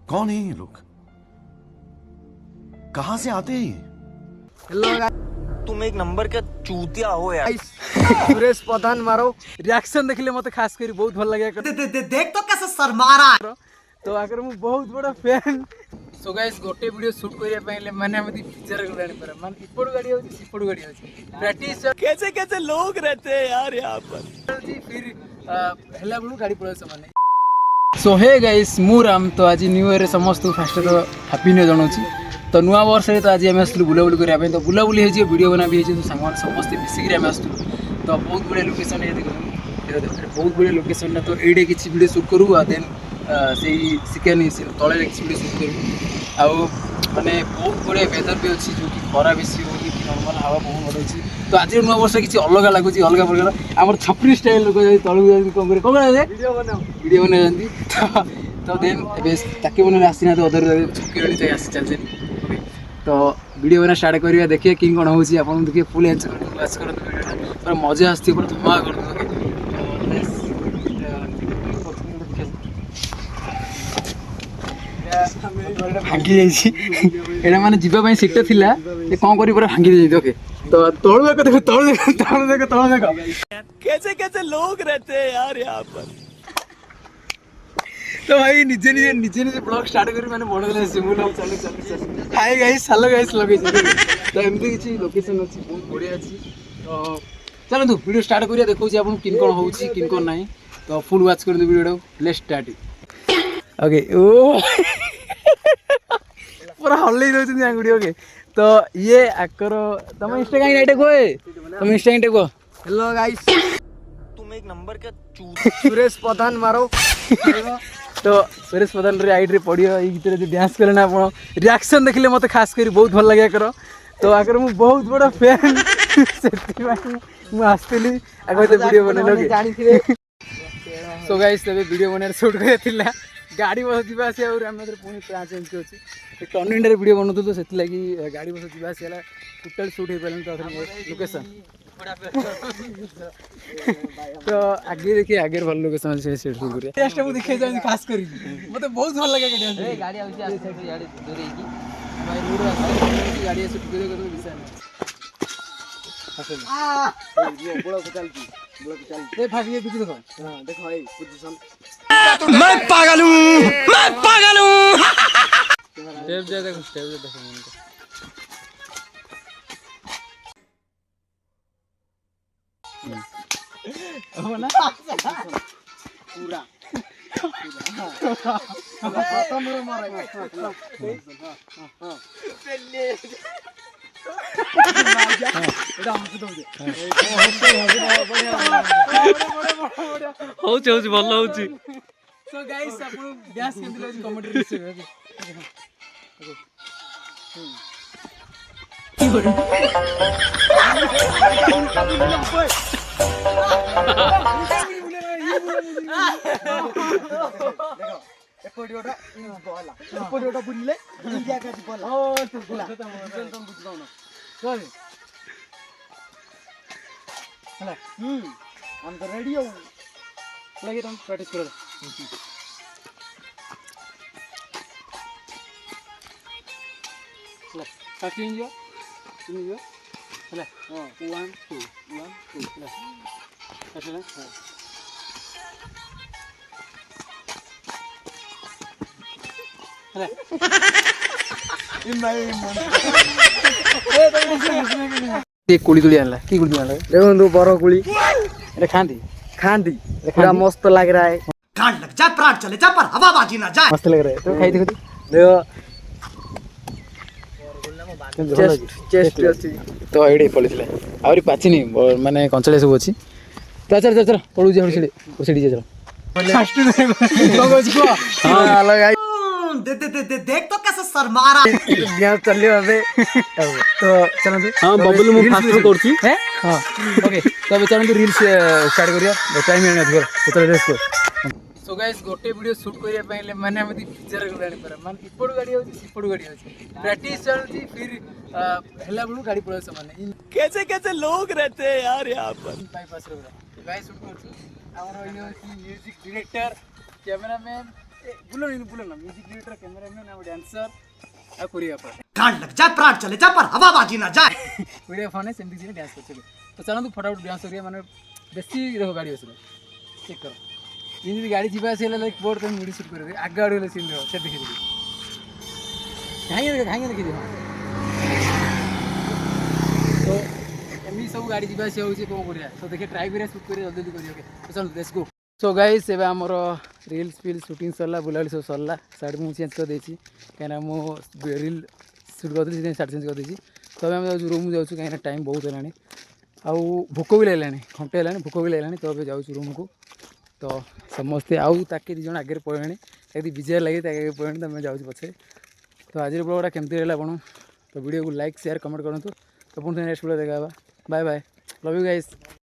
कौन है ये लोग? कहां से आते हैं ये? हेलो तुम एक नंबर का चूतिया हो यार। सुरेश प्रधान मारो रिएक्शन देखले मते खास करी बहुत भल लगे देख तो कैसे शर्मा रहा है। तो आकर मु बहुत बड़ा फैन। सो गाइस गोटे वीडियो शूट करिया पहिले माने हमदी पिक्चर को जानि पर मान इपड़ गाड़ी होची सिपड़ गाड़ी होची प्रैक्टिस कैसे कैसे लोग रहते हैं यार यहाँ पर। जी फिर हला बळू गाड़ी पळे समान। सो हे गाइस मु राम तो आज न्यू ईयर समस्त फास्ट तो हैप्पी न्यू जणोची। तो नुआ वर्ष रे तो आज हम आसलु बुलाबुली करिया पे तो बुलाबुली हे जे वीडियो बना भी हे जे तो संग समस्त मिसिक रे हम आसलु। तो बहुत बड़े लोकेशन है देखो बहुत बड़े लोकेशन ना तो एडे किछि वीडियो शूट करू आ देन सेही सिकेनी से तळे किछि वीडियो शूट करू आ माने बहुत बड़े वेदर भी अछि जो कि खरा बेसी हो कि नॉर्मल हवा बहुत बड़ अछि। तो आज नुआ वर्ष किछि अलग लागु छी अलग प्रकार हमर छपरी स्टाइल लोक जई तळु जई कोन करे वीडियो बना जंदी तो देन एबे ताके बने आसीना तो अदर छकी वाली जाय आसी चल तो वीडियो बना स्टार्ट करिया देखिए कि कोन होउची आपन देखिए फुल एंजॉय करते वाच करते वीडियो पर मजा आस्ती पर धमा कर भांगी जाइछि एडा माने जीवा पई सीट थिला ए कोन करी पूरा भांगी जाइछि ओके। तो तळु देखो तळु देखो कैसे कैसे लोग रहते हैं यार यहाँ पर। तो भाई निजे ब्लॉग स्टार्ट करी माने बड़ गले सिमुल चल हाय गाइस हेलो गाइस लगे तो एमती किछि लोकेशन अछि बहुत बढ़िया अछि। तो चलो तू वीडियो स्टार्ट करिया देखौ छी आपन किन कोन होउछि किन कोन नाही। तो फुल वॉच कर दे वीडियो लेट्स स्टार्ट ओके। ओ पूरा हल्ले दो छी वीडियो के। तो ये आकर तुम इंस्टाग्राम आईडी कोए तुम इंस्टाग्राम आईडी को हेलो गाइस तुम एक नंबर का चूतिया। सुरेश प्रधान मारो तो सुरेश प्रधान रे आईडी रे पड़ियो ई गीत रे जो डांस करे ना आपण रिएक्शन देखले मते खास करी बहुत भल लगे कर। तो आकर मु बहुत बड़ा फैन सेति भाई मु आस्तेली आगे तो वीडियो बने लगे जानी थिले। सो गाइस तबे वीडियो बने शूट करे थिला गाड़ी बस जीवा से और हम पुनी प्लान चेंज करछि एक टर्न इंडिया रे वीडियो बनउ तो सेति लागि गाड़ी बस जीवा से हला टोटल शूट हे पेलन तो लोकेशन तो आगे देखिए आगे भल लोकेशन से शूट करिया टेस्ट मु देखे जानि खास करी मते बहुत भल लगे गाड़ी ए गाड़ी आउची आ गाड़ी दूर की भाई रोड रास्ता गाड़ी शूट करे कर विषय नहीं बड़ा चल ए भाग ये कुछ देखो हां देखो भाई पोजीशन मैं पागल हूँ स्टेप जा देखो मन को ना पूरा खत्म रे मारे हां पहले एडा हमसे दो होउची भल होउची। सो गाइस आपन डांस केंति लागी कमेंट रे लिखे एपोडियोटा बोला एपोडियोटा बुल्ले इंडिया का बोला ओ तो बोला तुम बुझाओ ना चल हला हम तो रेडी हो लगे तुम प्रैक्टिस करो हला फास्ट इंजो हला 1 2 हला अच्छा हां हला ये कुली तुली आनला की कुली आनला देखो बरो कुली अरे खांदी खांदी पूरा मस्त लग रहा है। गाड़ लग जा प्राण चले जा पर हवा बाजी ना जाए। मस्त लग रहा है तो खाई देखो देखो चेस्ट अछि तो एडी पड़िसले आउरी पाछि नि माने कंचले सब अछि। तो चल चल चल पळु जे हडसिडे ओसिडी जे चल फास्ट को हां लगा देख तो कैसे शर्मा रहा है। यहां चलियो अबे तो चलो हां बबलू मु फास्ट करछि है हां ओके तो अब चलो रील्स स्टार्ट करिया टाइम नहीं अधिक तो रेस को। सो गाइस गोटे वीडियो शूट करिया पहिले माने हमदी पिक्चर को जानि पर मान इपड़ गाड़ी होची सिपड़ गाड़ी होची प्रैक्टिस चलती फिर हला बळू गाड़ी पळे समान कैसे कैसे लोग रहते हैं यार यहाँ पर बाईपास रे गाइस शूट करछु ଆମର ଇଏ ହେଉଛି ମ୍ୟୁଜିକ୍ ଡିରେକ୍ଟର କ୍ୟାମେରାମ୍ୟାନ୍ ବୁଲ ନା ମ୍ୟୁଜିକ୍ ଡିରେକ୍ଟର କ୍ୟାମେରାମ୍ୟାନ୍ ଆଉ ଡ୍ୟାନ୍ସର ଆଉ କୋରିଓଗ୍ରାଫର गांड लग जाए प्राण चले जाए पर हवाबाजी ना जाए कोरियोग्राफर ने सेमती किसी डांस करते तो चलते फटाफट डांस करिए माने बेसी देखो गाड़ी असले चेक करो ये गाड़ी जीवा से लाइक बोर्ड तुम वीडियो शूट कर आगे गाड़ी वाले सीन देखो से देखि खाएंगे देखि तो एमनी सब गाड़ी जीवा से होची कोन करिया तो देखे ट्राई करिया शूट करिया जल्दी करिया ओके तो चल लेट्स गो सो गाइस एबे हमर रील्स फिल शूटिंग सरला बुलाली सब सरला साइड मु चेंज कर देछि कहना मो रील शूट करदली से साइड चेंज कर देछि तो हम जाऊ रूम जाऊ कहना टाइम बहुत हेलानी आउ भोक भी लागलानी घंटे हेलानी भोक भी लागलानी तो जाऊ रूम को तो समस्ते आउ ताके दी जण आगे पळेनी यदि विजय लगे ताके पळेनी तो मैं जाऊ पछे तो आज ब्लॉगटा केमती रहला आपण तो वीडियो को लाइक शेयर कमेंट करंतु तो पुणी नेक्स्ट वीडियो देखा bye bye love you guys.